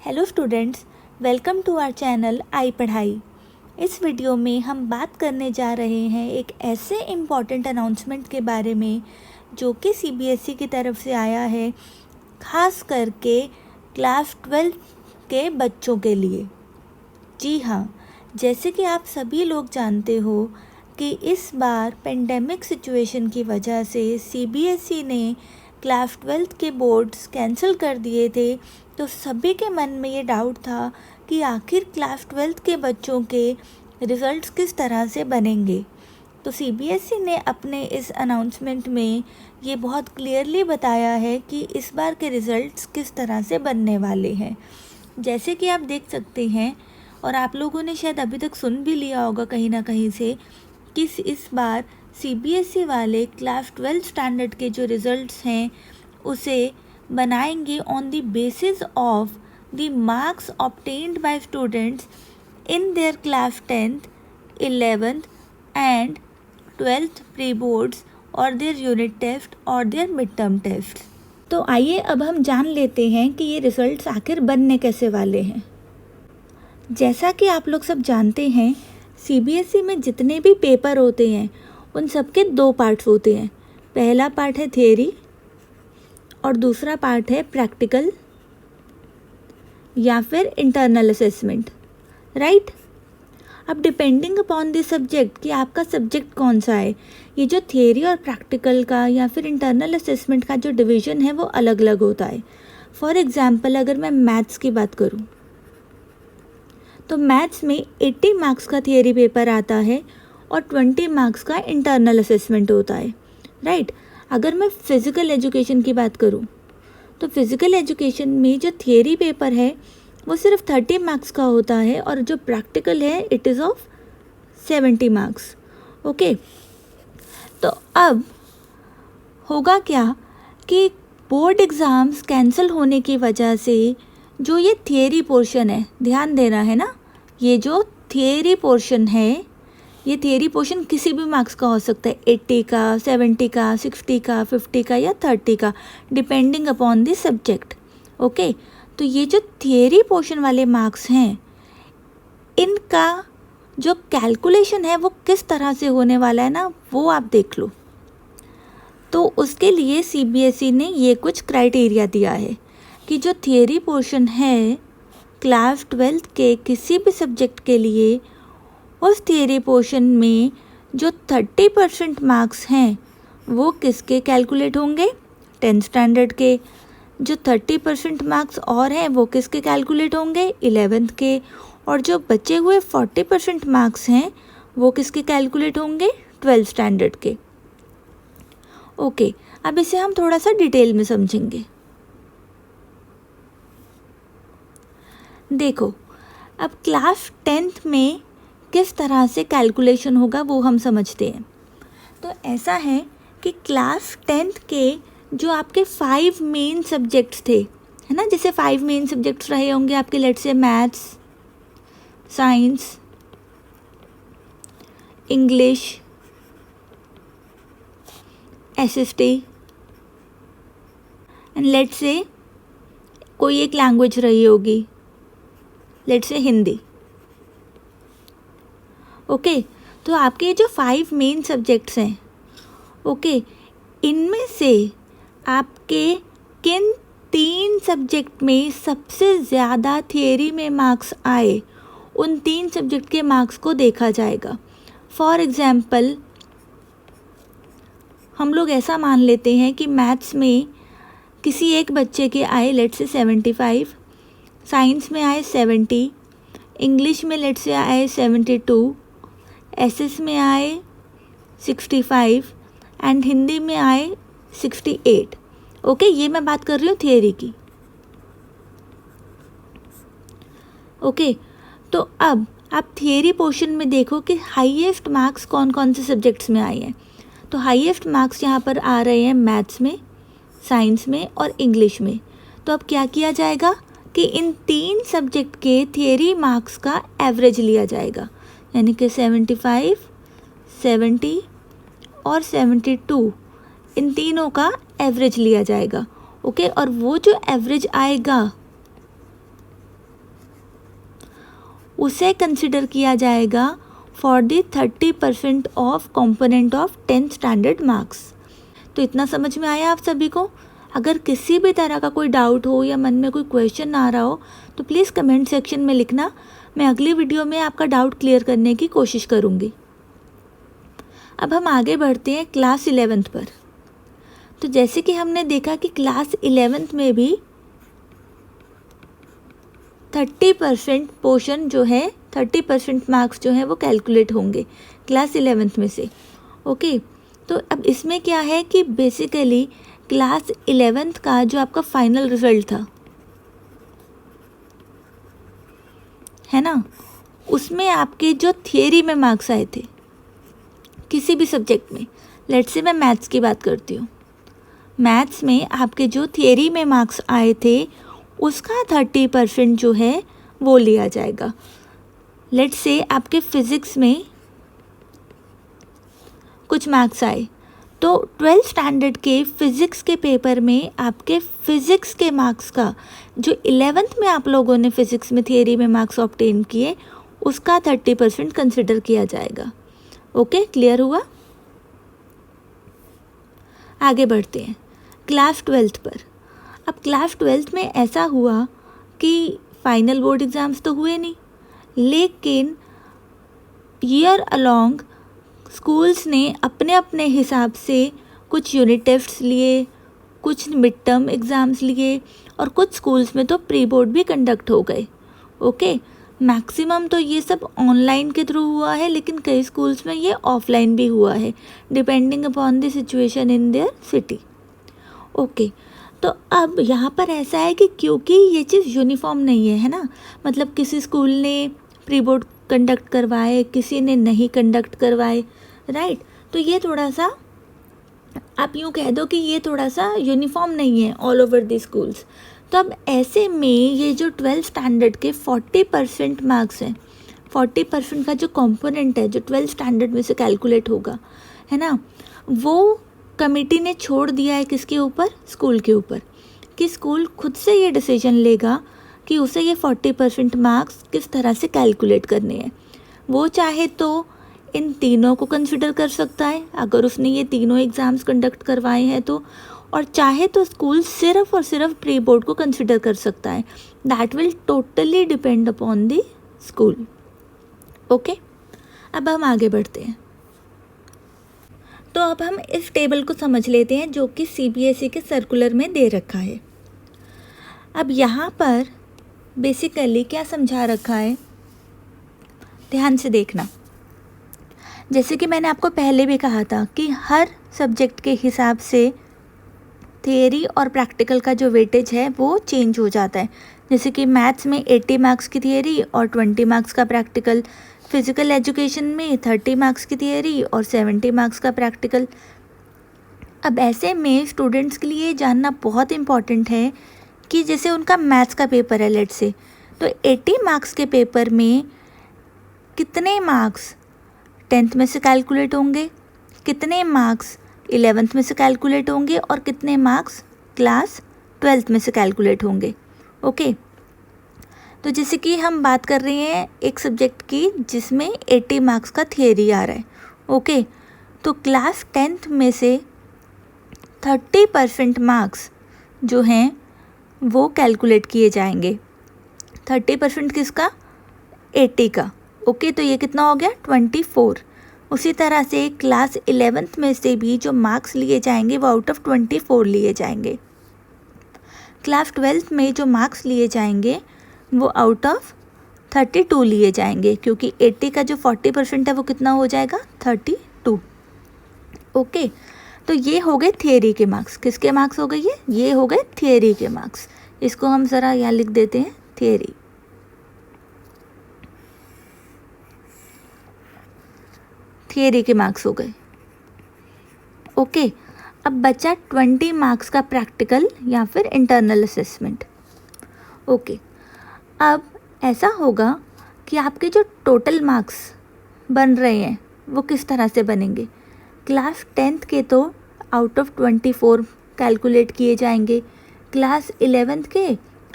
Hello students, welcome to our channel I Padhai. इस video में हम बात करने जा रहे हैं एक ऐसे इम्पॉर्टेंट अनाउंसमेंट के बारे में जो कि सीबीएसई की तरफ से आया है, ख़ास करके क्लास 12 के बच्चों के लिए। जी हाँ, जैसे कि आप सभी लोग जानते हो कि इस बार पेंडेमिक सिचुएशन की वजह से सीबीएसई ने क्लास 12 के बोर्ड्स कैंसिल कर दिए थे। तो सभी के मन में ये डाउट था कि आखिर क्लास 12 के बच्चों के रिज़ल्ट्स किस तरह से बनेंगे। तो सीबीएसई ने अपने इस अनाउंसमेंट में ये बहुत क्लियरली बताया है कि इस बार के रिज़ल्ट्स किस तरह से बनने वाले हैं। जैसे कि आप देख सकते हैं और आप लोगों ने शायद अभी तक सुन भी लिया होगा कहीं ना कहीं से कि इस बार सीबीएसई वाले क्लास 12 स्टैंडर्ड के जो रिज़ल्ट्स हैं उसे बनाएंगे on the basis of the marks obtained by students in their class 10th, 11th and 12th pre boards और देयर यूनिट टेस्ट और देयर मिड टर्म टेस्ट। तो आइए अब हम जान लेते हैं कि ये रिज़ल्ट्स आखिर बनने कैसे वाले हैं। जैसा कि आप लोग सब जानते हैं, सीबीएसई में जितने भी पेपर होते हैं उन सब के दो पार्ट्स होते हैं। पहला पार्ट है थियरी और दूसरा पार्ट है प्रैक्टिकल या फिर इंटरनल असेसमेंट, राइट। अब डिपेंडिंग अपॉन द सब्जेक्ट कि आपका सब्जेक्ट कौन सा है, ये जो थियरी और प्रैक्टिकल का या फिर इंटरनल असेसमेंट का जो डिवीज़न है वो अलग अलग होता है। फॉर एग्जांपल अगर मैं मैथ्स की बात करूँ तो मैथ्स में 80 मार्क्स का थियरी पेपर आता है और 20 मार्क्स का इंटरनल असेसमेंट होता है, राइट। अगर मैं फ़िज़िकल एजुकेशन की बात करूं तो फ़िज़िकल एजुकेशन में जो थियरी पेपर है वो सिर्फ 30 मार्क्स का होता है और जो प्रैक्टिकल है it is of 70 marks, okay. तो अब होगा क्या कि बोर्ड एग्ज़ाम्स कैंसिल होने की वजह से जो ये थियरी पोर्शन है, ध्यान देना है ना, ये जो थियरी पोर्शन है, ये थियरी पोर्शन किसी भी मार्क्स का हो सकता है, 80 का, 70 का, 60 का, 50 का या 30 का, depending upon the subject, okay. तो ये जो थियरी पोर्शन वाले मार्क्स हैं इनका जो कैलकुलेशन है वो किस तरह से होने वाला है ना, वो आप देख लो। तो उसके लिए सीबीएसई ने ये कुछ क्राइटेरिया दिया है कि जो थियरी पोर्शन है क्लास 12 के किसी भी सब्जेक्ट के लिए, उस थियरी पोर्शन में जो 30% मार्क्स हैं वो किसके कैलकुलेट होंगे, 10th स्टैंडर्ड के। जो 30% मार्क्स और हैं वो किसके कैलकुलेट होंगे, 11th के। और जो बचे हुए 40% मार्क्स हैं वो किसके कैलकुलेट होंगे, 12th स्टैंडर्ड के, ओके। अब इसे हम थोड़ा सा डिटेल में समझेंगे। देखो, अब क्लास 10th में किस तरह से कैलकुलेशन होगा वो हम समझते हैं। तो ऐसा है कि क्लास 10th के जो आपके 5 मेन सब्जेक्ट्स थे, है ना, जैसे 5 मेन सब्जेक्ट्स रहे होंगे आपके, let's say maths, science, English, SST and let's say कोई एक लैंग्वेज रही होगी, लेट्स से हिंदी, ओके। तो आपके जो 5 मेन सब्जेक्ट्स हैं, ओके, इनमें से आपके किन 3 सब्जेक्ट में सबसे ज़्यादा थियरी में मार्क्स आए, उन 3 सब्जेक्ट के मार्क्स को देखा जाएगा। फॉर एग्ज़ाम्पल हम लोग ऐसा मान लेते हैं कि मैथ्स में किसी एक बच्चे के आए लेट्स से 75, साइंस में आए 70, इंग्लिश में लेट्स से आए 72, एसएस में आए 65 एंड हिंदी में आए 68, ओके। ये मैं बात कर रही हूँ थियरी की, ओके। तो अब आप थियरी पोर्शन में देखो कि हाईएस्ट मार्क्स कौन कौन से सब्जेक्ट्स में आए हैं। तो हाईएस्ट मार्क्स यहाँ पर आ रहे हैं मैथ्स में, साइंस में और इंग्लिश में। तो अब क्या किया जाएगा कि इन 3 सब्जेक्ट के थियरी मार्क्स का एवरेज लिया जाएगा, यानी कि 75, 70 और 72, इन तीनों का एवरेज लिया जाएगा, ओके। और वो जो एवरेज आएगा उसे कंसिडर किया जाएगा for the 30% of component of 10th standard marks. तो इतना समझ में आया आप सभी को? अगर किसी भी तरह का कोई डाउट हो या मन में कोई क्वेश्चन आ रहा हो तो प्लीज़ कमेंट सेक्शन में लिखना। मैं अगली वीडियो में आपका डाउट क्लियर करने की कोशिश करूँगी। अब हम आगे बढ़ते हैं क्लास 11th पर। तो जैसे कि हमने देखा कि क्लास 11th में भी 30% पोर्शन जो है, 30% मार्क्स जो है वो कैलकुलेट होंगे क्लास 11th में से। ओके, तो अब इसमें क्या है कि बेसिकली क्लास 11th का जो आपका फाइनल रिजल्ट था, है ना, उसमें आपके जो थियरी में मार्क्स आए थे किसी भी सब्जेक्ट में, लेट्स से मैं मैथ्स की बात करती हूँ, मैथ्स में आपके जो थियरी में मार्क्स आए थे उसका 30% जो है वो लिया जाएगा। लेट्स से आपके फिज़िक्स में कुछ मार्क्स आए तो 12th स्टैंडर्ड के फिज़िक्स के पेपर में आपके फिज़िक्स के मार्क्स का जो 11th में आप लोगों ने फिज़िक्स में थियरी में मार्क्स ऑब्टेन किए उसका 30% कंसिडर किया जाएगा। ओके, क्लियर हुआ? आगे बढ़ते हैं क्लास 12th पर। अब क्लास 12th में ऐसा हुआ कि फाइनल बोर्ड एग्ज़ाम्स तो हुए नहीं, लेकिन ईयर अलोंग स्कूल्स ने अपने अपने हिसाब से कुछ यूनिट टेस्ट्स लिए, कुछ मिड टर्म एग्ज़ाम्स लिए और कुछ स्कूल्स में तो प्री बोर्ड भी कंडक्ट हो गए। ओके, मैक्सिमम तो ये सब ऑनलाइन के थ्रू हुआ है, लेकिन कई स्कूल्स में ये ऑफलाइन भी हुआ है, depending upon the situation in their city. Okay, तो अब यहाँ पर ऐसा है कि क्योंकि ये चीज़ यूनिफॉर्म नहीं है ना, मतलब किसी स्कूल ने प्री बोर्ड कंडक्ट करवाए, किसी ने नहीं कंडक्ट करवाए, राइट। तो ये थोड़ा सा आप यूँ कह दो कि ये थोड़ा सा यूनिफॉर्म नहीं है ऑल ओवर द स्कूल्स। तो अब ऐसे में ये जो 12th स्टैंडर्ड के 40% मार्क्स हैं, 40% का जो कंपोनेंट है जो 12th स्टैंडर्ड में से कैलकुलेट होगा, है ना, वो कमेटी ने छोड़ दिया है किसके ऊपर? स्कूल के ऊपर, कि स्कूल खुद से ये डिसीजन लेगा कि उसे ये 40% मार्क्स किस तरह से कैलकुलेट करने हैं। वो चाहे तो इन तीनों को कंसिडर कर सकता है अगर उसने ये तीनों एग्ज़ाम्स कंडक्ट करवाए हैं तो, और चाहे तो स्कूल सिर्फ और सिर्फ प्री बोर्ड को कंसिडर कर सकता है। That will totally depend upon the school. Okay, अब हम आगे बढ़ते हैं। तो अब हम इस टेबल को समझ लेते हैं जो कि CBSE के सर्कुलर में दे रखा है। अब यहाँ पर बेसिकली क्या समझा रखा है, ध्यान से देखना। जैसे कि मैंने आपको पहले भी कहा था कि हर सब्जेक्ट के हिसाब से थियरी और प्रैक्टिकल का जो वेटेज है वो चेंज हो जाता है। जैसे कि मैथ्स में 80 मार्क्स की थियरी और 20 मार्क्स का प्रैक्टिकल, फिज़िकल एजुकेशन में 30 मार्क्स की थियरी और 70 मार्क्स का प्रैक्टिकल। अब ऐसे में स्टूडेंट्स के लिए जानना बहुत इम्पॉर्टेंट है कि जैसे उनका मैथ्स का पेपर है लेट्स से, तो 80 मार्क्स के पेपर में कितने मार्क्स 10th में से कैलकुलेट होंगे, कितने मार्क्स 11th में से कैलकुलेट होंगे और कितने मार्क्स क्लास 12th में से कैलकुलेट होंगे। ओके, तो जैसे कि हम बात कर रहे हैं एक सब्जेक्ट की जिसमें 80 मार्क्स का थियरी आ रहा है। ओके, तो क्लास 10th में से 30% मार्क्स जो हैं वो कैलकुलेट किए जाएंगे। 30% किसका? 80 का। ओके, तो ये कितना हो गया? 24। उसी तरह से क्लास 11th में से भी जो मार्क्स लिए जाएंगे वो आउट ऑफ 24 लिए जाएंगे। क्लास 12th में जो मार्क्स लिए जाएंगे वो आउट ऑफ 32 लिए जाएंगे, क्योंकि 80 का जो 40% है वो कितना हो जाएगा? 32। ओके, तो ये हो गए थियरी के मार्क्स। किसके मार्क्स हो गए? ये हो गए थियरी के मार्क्स। इसको हम ज़रा यहाँ लिख देते हैं, थियरी। थियरी के मार्क्स हो गए। ओके, अब बचा 20 मार्क्स का प्रैक्टिकल या फिर इंटरनल असेसमेंट। ओके, अब ऐसा होगा कि आपके जो टोटल मार्क्स बन रहे हैं वो किस तरह से बनेंगे। क्लास 10th के तो आउट ऑफ 24 कैलकुलेट किए जाएंगे, क्लास 11th के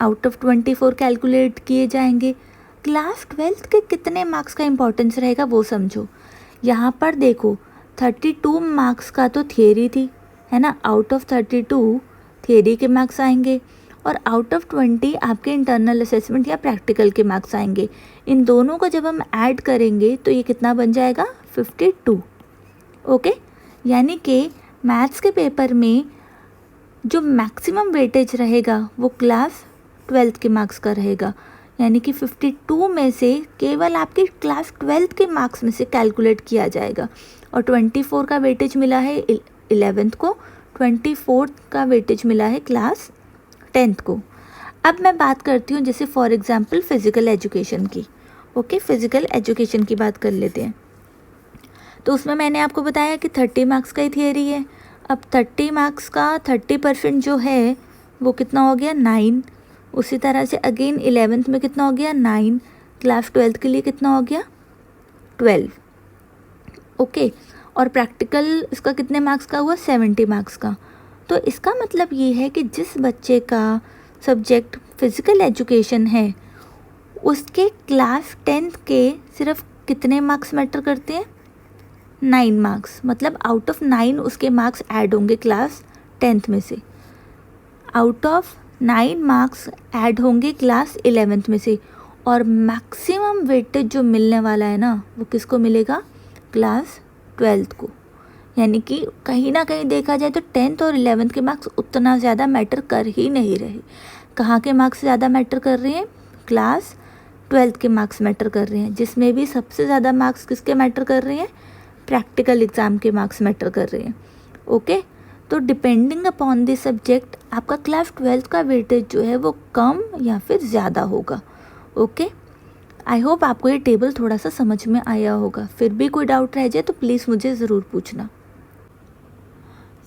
आउट ऑफ 24 कैलकुलेट किए जाएंगे, क्लास 12th के कितने मार्क्स का इम्पोर्टेंस रहेगा वो समझो। यहाँ पर देखो 32 मार्क्स का तो थियरी थी, है ना, आउट ऑफ 32 थियरी के मार्क्स आएंगे और आउट ऑफ 20 आपके इंटरनल असेसमेंट या प्रैक्टिकल के मार्क्स आएंगे। इन दोनों को जब हम ऐड करेंगे तो ये कितना बन जाएगा 52। ओके, यानी कि मैथ्स के पेपर में जो मैक्सिमम वेटेज रहेगा वो क्लास 12th के मार्क्स का रहेगा, यानी कि 52 में से केवल आपके क्लास 12th के मार्क्स में से कैलकुलेट किया जाएगा। और 24 का वेटेज मिला है 11th को, 24 का वेटेज मिला है क्लास 10th को। अब मैं बात करती हूँ जैसे फॉर एग्जांपल फिज़िकल एजुकेशन की। ओके, फिज़िकल एजुकेशन की बात कर लेते हैं। तो उसमें मैंने आपको बताया कि 30 मार्क्स का ही थियरी है। अब 30 मार्क्स का 30% जो है वो कितना हो गया 9। उसी तरह से अगेन 11th में कितना हो गया 9, क्लास 12th के लिए कितना हो गया 12। ओके, और प्रैक्टिकल इसका कितने मार्क्स का हुआ 70 मार्क्स का। तो इसका मतलब ये है कि जिस बच्चे का सब्जेक्ट फिज़िकल एजुकेशन है उसके क्लास 10th के सिर्फ कितने मार्क्स मैटर करते हैं 9 मार्क्स, मतलब आउट ऑफ 9 उसके मार्क्स ऐड होंगे क्लास 10th में से। आउट ऑफ 9 मार्क्स ऐड होंगे क्लास 11th में से, और मैक्सिमम वेटेज जो मिलने वाला है ना वो किसको मिलेगा क्लास 12th को। यानी कि कहीं ना कहीं देखा जाए तो 10th और 11th के मार्क्स उतना ज़्यादा मैटर कर ही नहीं रहे। कहाँ के मार्क्स ज़्यादा मैटर कर रहे हैं क्लास 12th के मार्क्स मैटर कर रहे हैं, जिसमें भी सबसे ज़्यादा मार्क्स किसके मैटर कर रहे हैं प्रैक्टिकल एग्ज़ाम के मार्क्स मैटर कर रहे हैं। ओके, तो डिपेंडिंग अपॉन द सब्जेक्ट आपका क्लास 12th का वेटेज जो है वो कम या फिर ज़्यादा होगा। ओके, आई होप आपको ये टेबल थोड़ा सा समझ में आया होगा। फिर भी कोई डाउट रह जाए तो प्लीज़ मुझे ज़रूर पूछना।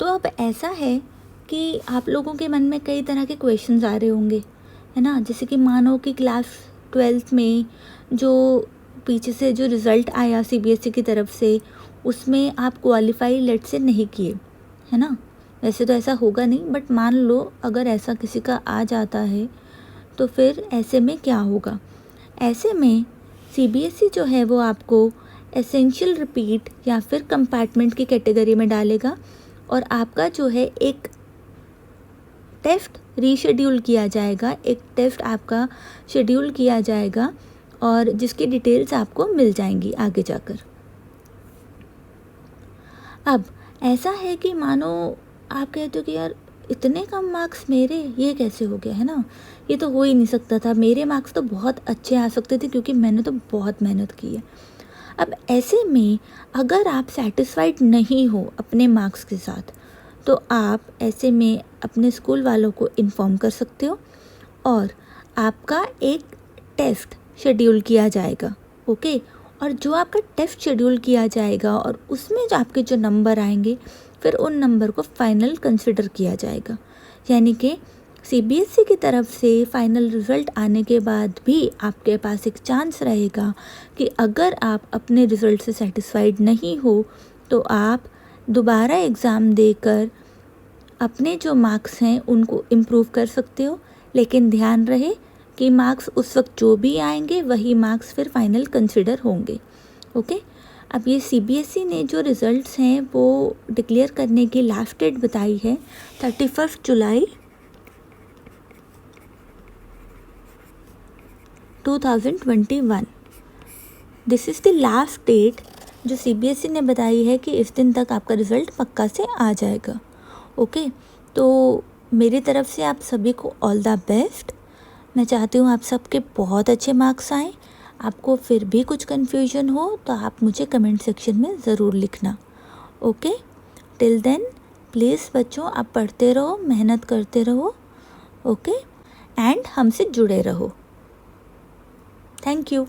तो अब ऐसा है कि आप लोगों के मन में कई तरह के क्वेश्चंस आ रहे होंगे, है ना, जैसे कि मानो कि क्लास 12th में जो पीछे से जो रिज़ल्ट आया CBSE की तरफ से उसमें आप क्वालिफाई लेट से नहीं किए, है ना। वैसे तो ऐसा होगा नहीं, बट मान लो अगर ऐसा किसी का आ जाता है तो फिर ऐसे में क्या होगा। ऐसे में CBSE जो है वो आपको एसेंशियल रिपीट या फिर कंपार्टमेंट की कैटेगरी में डालेगा और आपका जो है एक टेस्ट रीशेड्यूल किया जाएगा, एक टेस्ट आपका शेड्यूल किया जाएगा और जिसकी डिटेल्स आपको मिल जाएंगी आगे जाकर। अब ऐसा है कि मानो आप कहते हो कि यार इतने कम मार्क्स मेरे, ये कैसे हो गया, है ना, ये तो हो ही नहीं सकता था, मेरे मार्क्स तो बहुत अच्छे आ सकते थे क्योंकि मैंने तो बहुत मेहनत की है। अब ऐसे में अगर आप सेटिस्फाइड नहीं हो अपने मार्क्स के साथ तो आप ऐसे में अपने स्कूल वालों को इन्फॉर्म कर सकते हो और आपका एक टेस्ट शेड्यूल किया जाएगा। ओके, और जो आपका टेस्ट शेड्यूल किया जाएगा और उसमें जो आपके जो नंबर आएंगे फिर उन नंबर को फाइनल कंसिडर किया जाएगा। यानी कि CBSE की तरफ से फाइनल रिज़ल्ट आने के बाद भी आपके पास एक चांस रहेगा कि अगर आप अपने रिज़ल्ट से सेटिस्फाइड नहीं हो तो आप दोबारा एग्ज़ाम देकर अपने जो मार्क्स हैं उनको इम्प्रूव कर सकते हो। लेकिन ध्यान रहे कि मार्क्स उस वक्त जो भी आएंगे वही मार्क्स फिर फाइनल कंसिडर होंगे। ओके, अब ये CBSE ने जो रिज़ल्ट्स हैं वो डिक्लेयर करने की लास्ट डेट बताई है 31 जुलाई 2021। This is the last date जो CBSE ने बताई है कि इस दिन तक आपका रिज़ल्ट पक्का से आ जाएगा। ओके, तो मेरी तरफ से आप सभी को ऑल द बेस्ट। मैं चाहती हूँ आप सबके बहुत अच्छे मार्क्स आएँ। आपको फिर भी कुछ कन्फ्यूजन हो तो आप मुझे कमेंट सेक्शन में ज़रूर लिखना। ओके, टिल देन प्लीज़ बच्चों आप पढ़ते रहो, मेहनत करते रहो। ओके, एंड हमसे जुड़े रहो। Thank you.